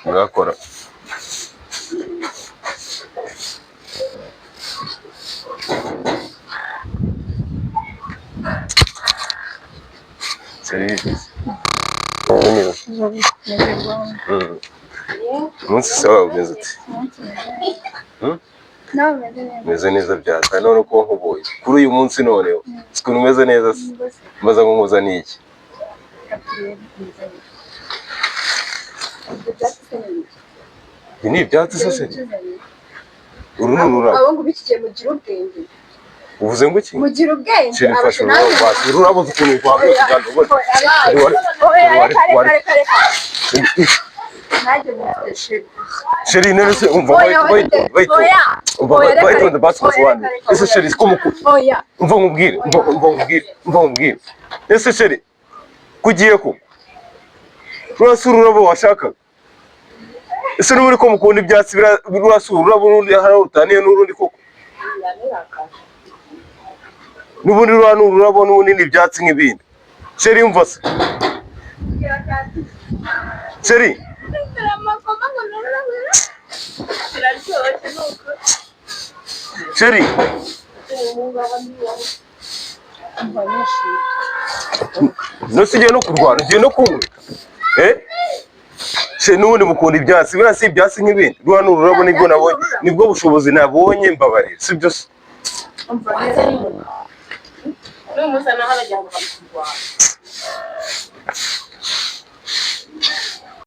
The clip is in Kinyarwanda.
ngakora umunsi sawa umeze ute? Meze neza byata none ko nkuboye kuri uyu munsi noneho sikuntu umeze neza se mbaza ngo nkuza niki ni ibyatsi se uru ni ururabo abo ngo bikigiye mugira ubwenge uvuze ngo iki mugira ubwenge sheri fashe ururabo ukuntu rwabyo kuganda ubona sheri nene se umva wait on the basket one ese sheri sikomuku umva nkubwire ese sheri kugiye ko urasura ururabo washaka ese n'uri ko mukunda ibyatsi birasura ururabo rundi hari utaniye n'urundi koko n'ubundi ururabo n'ubundi ibyatsi nk'ibindi sheri umva se sheri sheri nosigiye no kurwana ugiye no kunywa sheri n'ubundi mukunda ibyatsi biriya si ibyatsi nk'ibindi ruriya ni ururabo nibwo nabonye nibwo bushobozi nabonye mbabarira si byo se